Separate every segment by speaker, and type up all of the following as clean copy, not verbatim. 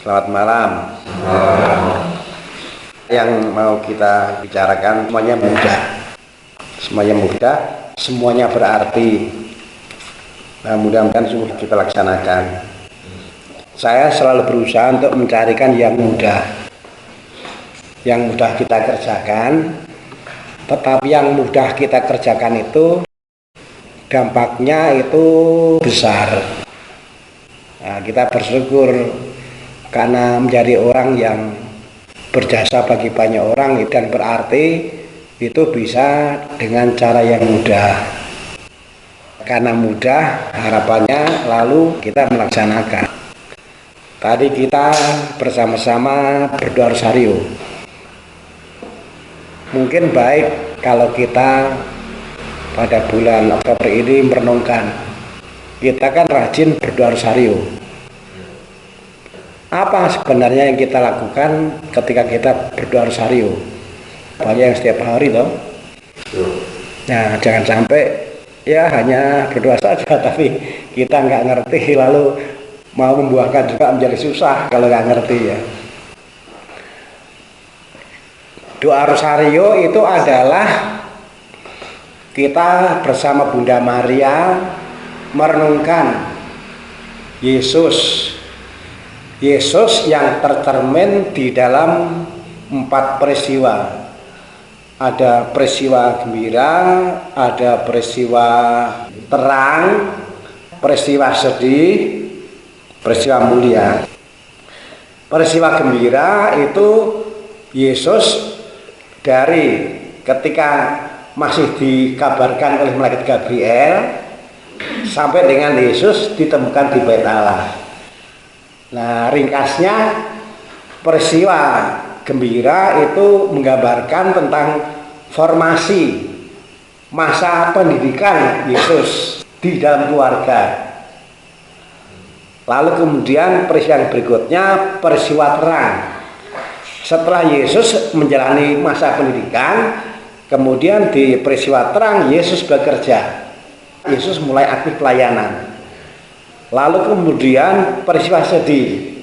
Speaker 1: Selamat malam. Yang mau kita bicarakan semuanya mudah. Semuanya mudah, semuanya berarti. Nah, mudah-mudahan sungguh kita laksanakan. Saya selalu berusaha untuk mencarikan yang mudah. Yang mudah kita kerjakan, tetapi yang mudah kita kerjakan itu dampaknya itu besar. Nah, kita bersyukur karena menjadi orang yang berjasa bagi banyak orang dan berarti itu bisa dengan cara yang mudah. Karena mudah harapannya lalu kita melaksanakan. Tadi kita bersama-sama berdoa rosario. Mungkin baik kalau kita pada bulan Oktober ini merenungkan. Kita kan rajin berdoa rosario. Apa sebenarnya yang kita lakukan ketika kita berdoa rosario? Banyak yang setiap hari toh. Nah, jangan sampai ya hanya berdoa saja tapi kita nggak ngerti lalu mau membuahkan juga menjadi susah kalau nggak ngerti ya. Doa rosario itu adalah kita bersama Bunda Maria merenungkan Yesus yang tercermin di dalam 4 peristiwa. Ada peristiwa gembira, ada peristiwa terang, peristiwa sedih, peristiwa mulia. Peristiwa gembira itu Yesus dari ketika masih dikabarkan oleh malaikat Gabriel sampai dengan Yesus ditemukan di Bait Allah. Nah, ringkasnya peristiwa gembira itu menggambarkan tentang formasi masa pendidikan Yesus di dalam keluarga. Lalu kemudian peristiwa berikutnya peristiwa terang. Setelah Yesus menjalani masa pendidikan, kemudian di peristiwa terang Yesus bekerja. Yesus mulai aktif pelayanan. Lalu kemudian peristiwa sedih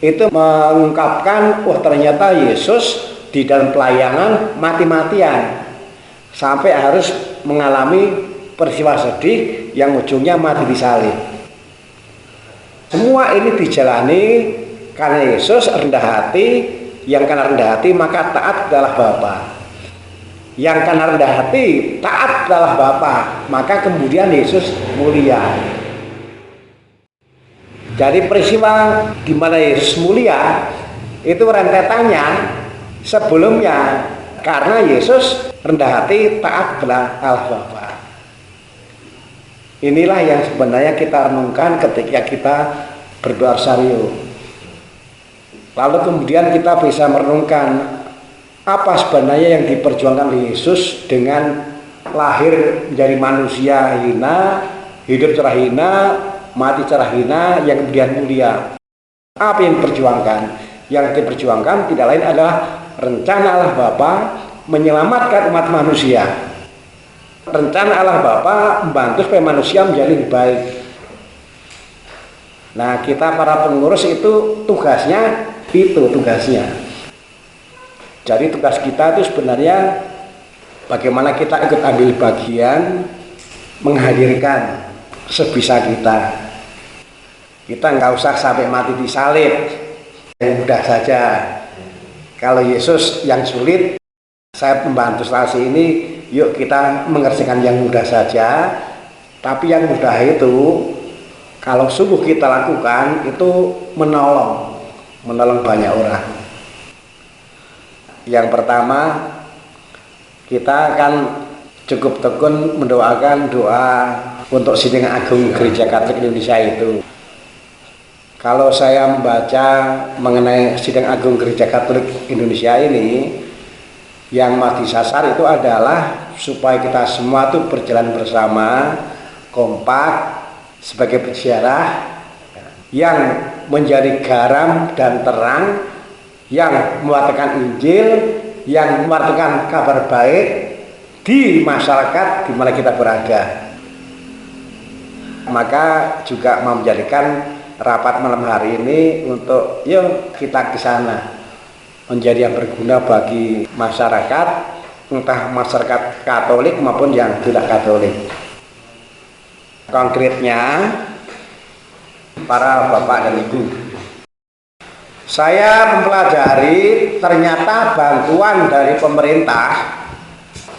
Speaker 1: itu mengungkapkan ternyata Yesus di dalam pelayanan mati-matian sampai harus mengalami peristiwa sedih yang ujungnya mati disalib. Semua ini dijalani karena Yesus rendah hati, yang karena rendah hati maka taat adalah Bapa. Yang karena rendah hati taat adalah Bapa, maka kemudian Yesus mulia. Jadi peristiwa di mana Yesus mulia itu rentetannya sebelumnya karena Yesus rendah hati taat adalah Allah Bapa. Inilah yang sebenarnya kita renungkan ketika kita berdoa rosario. Lalu kemudian kita bisa merenungkan apa sebenarnya yang diperjuangkan oleh Yesus dengan lahir menjadi manusia hina, hidup secara hina, mati secara hina, yang kemudian mulia. Apa yang diperjuangkan? Yang diperjuangkan tidak lain adalah rencana Allah Bapa menyelamatkan umat manusia. Rencana Allah Bapa membantu supaya manusia menjadi lebih baik. Nah, kita para pengurus itu tugasnya. Jadi tugas kita itu sebenarnya bagaimana kita ikut ambil bagian menghadirkan sebisa kita. Kita nggak usah sampai mati disalib, yang mudah saja. Kalau Yesus yang sulit, saya membantu selasi ini, yuk kita mengerjakan yang mudah saja. Tapi yang mudah itu, kalau sungguh kita lakukan, itu menolong banyak orang. Yang pertama, kita akan cukup tekun mendoakan doa untuk Sidang Agung Gereja Katolik Indonesia itu. Kalau saya membaca mengenai Sidang Agung Gereja Katolik Indonesia ini, yang mau disasar itu adalah supaya kita semua itu berjalan bersama, kompak, sebagai peziarah yang menjadi garam dan terang, yang mewartakan Injil, yang mewartakan kabar baik di masyarakat di mana kita berada. Maka juga mau menjadikan rapat malam hari ini untuk yuk kita ke sana menjadi yang berguna bagi masyarakat, entah masyarakat Katolik maupun yang tidak Katolik. Konkretnya, para bapak dan ibu, saya mempelajari ternyata bantuan dari pemerintah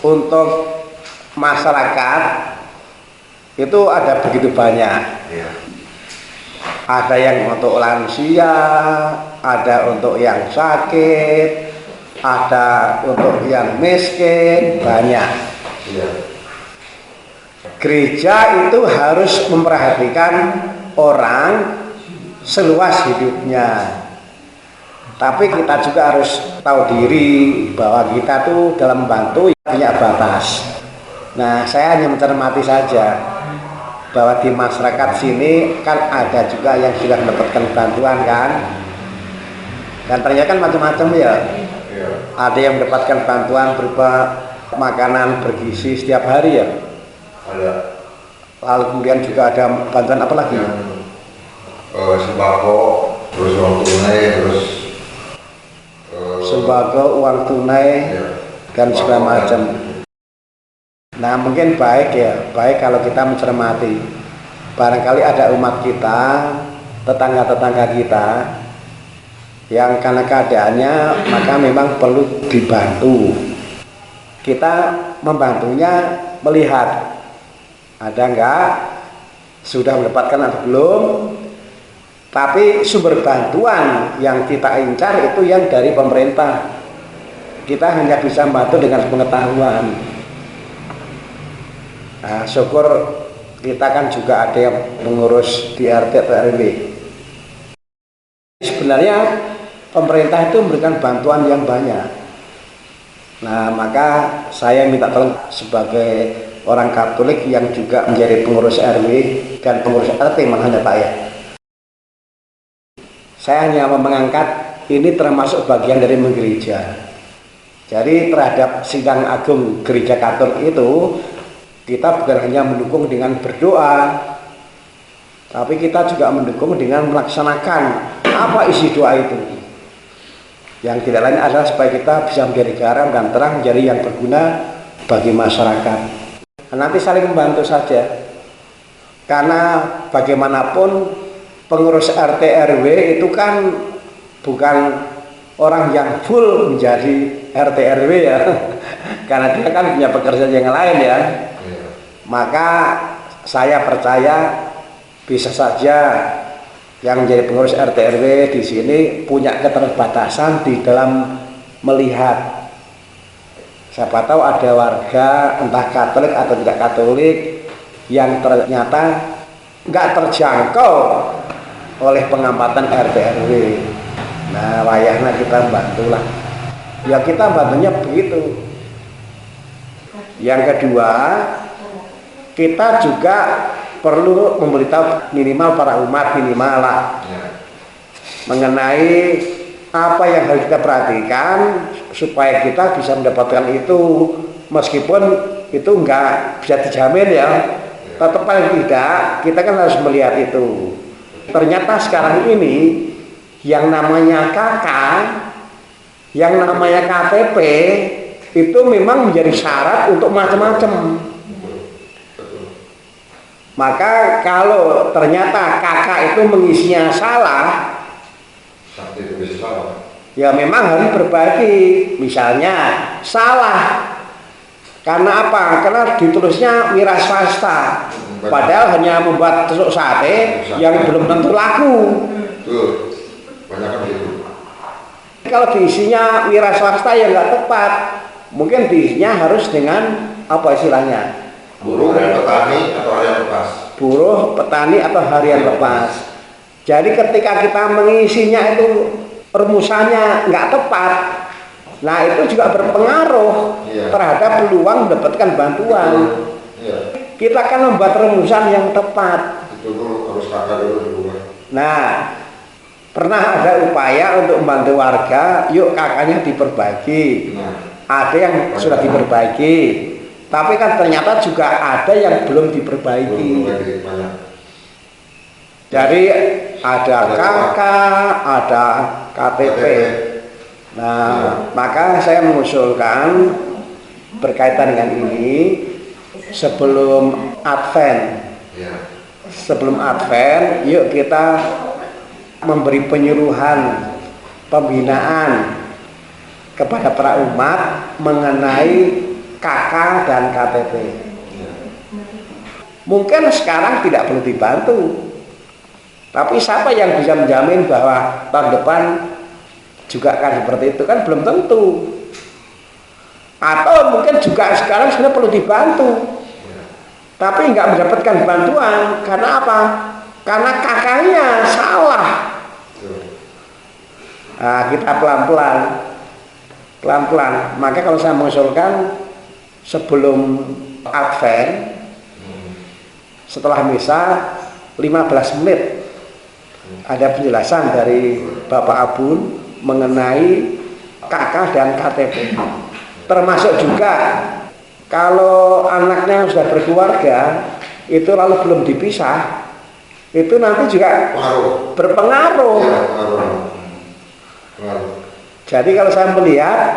Speaker 1: untuk masyarakat itu ada begitu banyak. Ada yang untuk lansia, ada untuk yang sakit, ada untuk yang miskin, banyak. Gereja itu harus memperhatikan orang seluas hidupnya. Tapi kita juga harus tahu diri bahwa kita tuh dalam membantu punya batas. Nah, saya hanya mencermati saja bahwa di masyarakat sini kan ada juga yang sudah mendapatkan bantuan kan, dan ternyata kan macam-macam ya. Ada yang mendapatkan bantuan berupa makanan bergizi setiap hari ya.
Speaker 2: Ada.
Speaker 1: Lalu kemudian juga ada bantuan apa lagi?
Speaker 2: Sembako, terus uang tunai, terus
Speaker 1: sembako, uang tunai, dan segala macam. Nah, mungkin baik ya, baik kalau kita mencermati. Barangkali ada umat kita, tetangga-tetangga kita yang karena keadaannya maka memang perlu dibantu. Kita membantunya melihat ada enggak, sudah mendapatkan atau belum. Tapi sumber bantuan yang kita incar itu yang dari pemerintah. Kita hanya bisa membantu dengan pengetahuan. Nah, syukur kita kan juga ada yang mengurus di RT atau RW. Sebenarnya pemerintah itu memberikan bantuan yang banyak. Nah, maka saya minta tolong sebagai orang Katolik yang juga menjadi pengurus RW dan pengurus RT makanya Pak ya. Saya hanya mengangkat ini termasuk bagian dari menggereja. Jadi terhadap sidang agung gereja Katolik itu kita bukan hanya mendukung dengan berdoa, tapi kita juga mendukung dengan melaksanakan apa isi doa itu. Yang tidak lain adalah supaya kita bisa menjadi garam dan terang, menjadi yang berguna bagi masyarakat. Nanti saling membantu saja, karena bagaimanapun pengurus RT RW itu kan bukan orang yang full menjadi RT RW ya, karena dia kan punya pekerjaan yang lain ya. Maka saya percaya bisa saja yang menjadi pengurus RT RW di sini punya keterbatasan di dalam melihat. Siapa tahu ada warga entah Katolik atau tidak Katolik yang ternyata nggak terjangkau oleh pengamatan RT RW. Nah, wayahnya kita bantulah. Ya kita bantunya begitu. Yang kedua, kita juga perlu memberitahu minimal para umat minimal lah mengenai apa yang harus kita perhatikan supaya kita bisa mendapatkan itu, meskipun itu enggak bisa dijamin ya, tetap paling tidak kita kan harus melihat itu. Ternyata sekarang ini yang namanya KK, yang namanya KTP itu memang menjadi syarat untuk macam-macam. Maka kalau ternyata kakak itu mengisinya salah, ya memang harus berbagi. Misalnya salah karena apa? Karena ditulisnya wira swasta, padahal hanya membuat tusuk sate yang belum tentu laku. Kalau diisinya wira swasta yang nggak tepat, mungkin diisinya harus dengan apa istilahnya?
Speaker 2: Buruh petani atau harian lepas.
Speaker 1: Buruh petani atau harian lepas. Jadi ketika kita mengisinya itu rumusannya nggak tepat, nah itu juga berpengaruh terhadap peluang mendapatkan bantuan. Kita akan membuat rumusan yang tepat.
Speaker 2: Itu dulu harus kakak dulu di rumah. Nah,
Speaker 1: pernah ada upaya untuk membantu warga, yuk kakaknya diperbaiki. Ada yang sudah diperbaiki, tapi kan ternyata juga ada yang belum diperbaiki. Jadi ada KK, ada KTP. Nah, maka saya mengusulkan berkaitan dengan ini sebelum Advent. Sebelum Advent, yuk kita memberi penyuluhan, pembinaan kepada para umat mengenai KK dan KTP. Mungkin sekarang tidak perlu dibantu, tapi siapa yang bisa menjamin bahwa tahun depan juga akan seperti itu? Kan belum tentu. Atau mungkin juga sekarang sebenarnya perlu dibantu, tapi nggak mendapatkan bantuan. Karena apa? Karena kakaknya salah. Nah, kita pelan-pelan. Maka kalau saya mengusulkan sebelum Advent, setelah misa 15 menit ada penjelasan dari Bapak Abun mengenai KK dan KTP. Termasuk juga kalau anaknya sudah berkeluarga itu lalu belum dipisah, itu nanti juga berpengaruh. Jadi kalau saya melihat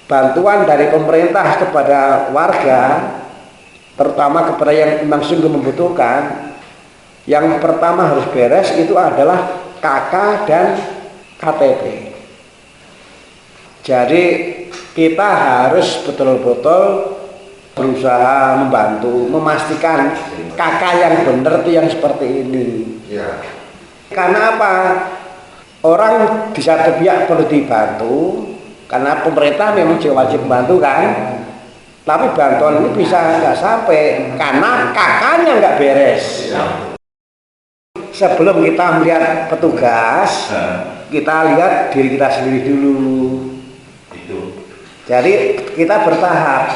Speaker 1: bantuan dari pemerintah kepada warga, terutama kepada yang memang sungguh membutuhkan, yang pertama harus beres itu adalah KK dan KTP. Jadi kita harus betul-betul berusaha membantu, memastikan KK yang benar itu yang seperti ini. Karena apa? Orang di satu pihak perlu dibantu, karena pemerintah memang wajib membantu kan. Tapi bantuan ini bisa nggak sampai karena kakaknya nggak beres. Sebelum kita melihat petugas, kita lihat diri kita sendiri dulu. Jadi kita bertahap.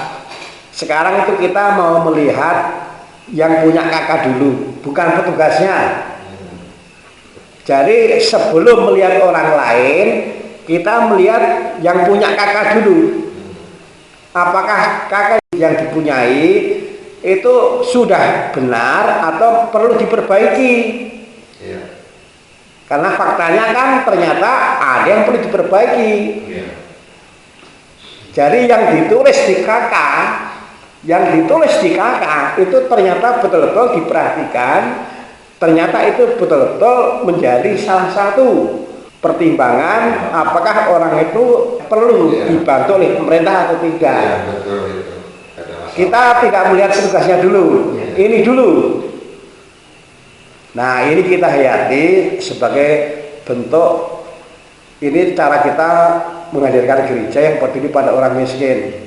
Speaker 1: Sekarang itu kita mau melihat yang punya kakak dulu, bukan petugasnya. Jadi sebelum melihat orang lain, kita melihat yang punya kakak dulu. Apakah kakak yang dipunyai itu sudah benar atau perlu diperbaiki? Karena faktanya kan ternyata ada yang perlu diperbaiki. Jadi yang ditulis di KK, itu ternyata betul-betul diperhatikan. Ternyata itu betul-betul menjadi salah satu pertimbangan apakah orang itu perlu dibantu oleh pemerintah atau tidak. Kita tidak melihat tugasnya dulu, ini dulu. Nah, ini kita hayati sebagai bentuk, ini cara kita menghadirkan gereja yang peduli pada orang miskin.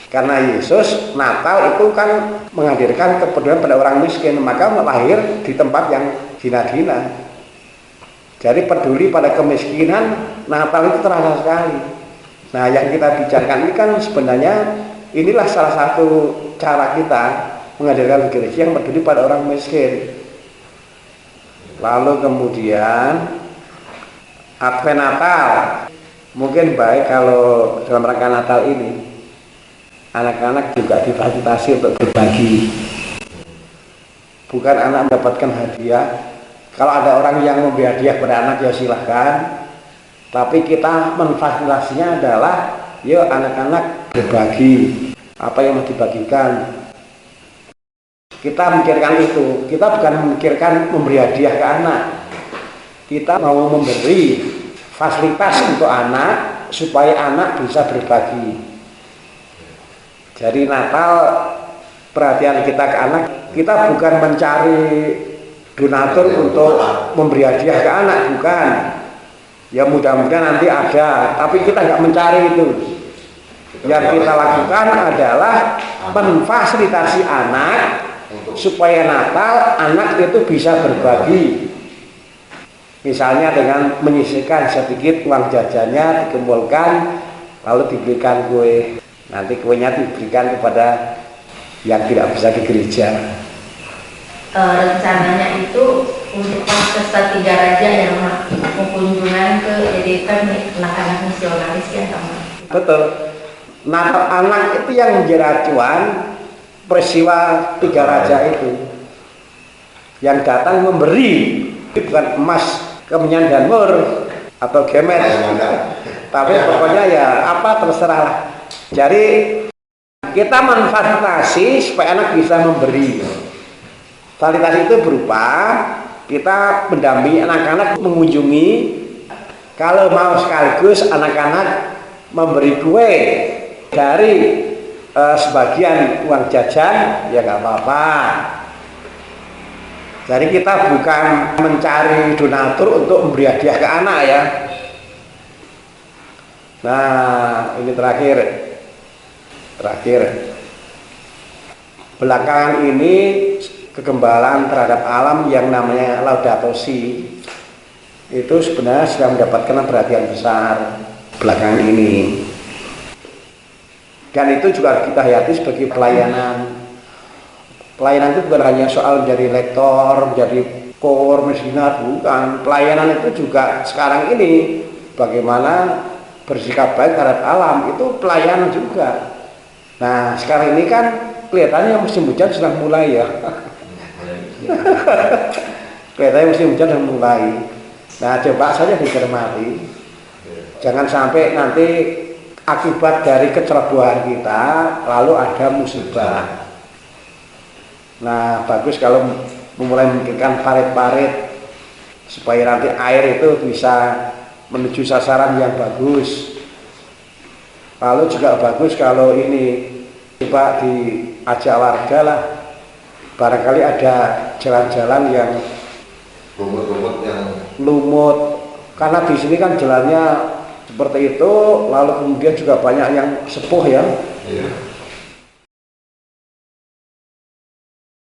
Speaker 1: Karena Yesus Natal itu kan menghadirkan kepedulian pada orang miskin, maka lahir di tempat yang hina-hina. Jadi peduli pada kemiskinan, Natal itu terasa sekali. Nah, yang kita bicarakan ini kan sebenarnya inilah salah satu cara kita menghadirkan gereja yang peduli pada orang miskin. Lalu kemudian Advent Natal, mungkin baik kalau dalam rangka Natal ini anak-anak juga difasilitasi untuk berbagi. Bukan anak mendapatkan hadiah. Kalau ada orang yang memberi hadiah pada anak ya silahkan. Tapi kita memfasilitasinya adalah yuk anak-anak berbagi apa yang mau dibagikan. Kita memikirkan itu. Kita bukan memikirkan memberi hadiah ke anak. Kita mau memberi fasilitas untuk anak supaya anak bisa berbagi. Jadi Natal perhatian kita ke anak, kita bukan mencari donatur untuk memberi hadiah ke anak, bukan. Ya mudah-mudahan nanti ada, tapi kita nggak mencari itu. Yang kita lakukan adalah memfasilitasi anak supaya Natal anak itu bisa berbagi. Misalnya dengan menyisihkan sedikit uang jajannya dikumpulkan lalu diberikan kue. Nanti kuenya diberikan kepada yang tidak bisa ke gereja.
Speaker 3: Rencananya itu untuk pesta 3 Raja yang mau kunjungan ke Editor anak-anak misionaris ya teman.
Speaker 1: Betul. Natal anak itu yang menjadi acuan peristiwa 3 Raja itu, yang datang memberi bukan emas kemenyan dan mur atau gemet, tapi pokoknya ya apa terserah lah. Jadi kita manfaatasi supaya anak bisa memberi. Fasilitasi itu berupa kita mendampingi anak-anak mengunjungi, kalau mau sekaligus anak-anak memberi kue dari sebagian uang jajan ya nggak apa-apa. Jadi kita bukan mencari donatur untuk memberi hadiah ke anak ya. Nah ini terakhir belakangan ini kegembalaan terhadap alam yang namanya Laudato Si itu sebenarnya sudah mendapatkan perhatian besar belakangan ini, dan itu juga kita hayati sebagai pelayanan. Pelayanan itu bukan hanya soal menjadi lektor, menjadi kor, mesinar, bukan. Pelayanan itu juga sekarang ini bagaimana bersikap baik terhadap alam, itu pelayanan juga. Nah sekarang ini kan kelihatannya musim hujan sudah mulai ya. Kelihatannya musim hujan sudah mulai. Nah coba saja dicermati, jangan sampai nanti akibat dari kecerobohan kita lalu ada musibah. Nah bagus kalau memulai memikirkan parit-parit supaya nanti air itu bisa menuju sasaran yang bagus. Lalu juga bagus kalau ini coba diajak warga lah, barangkali ada jalan-jalan yang
Speaker 2: lumut-lumut yang
Speaker 1: lumut, karena di sini kan jalannya seperti itu, lalu kemudian juga banyak yang sepuh ya.
Speaker 2: iya.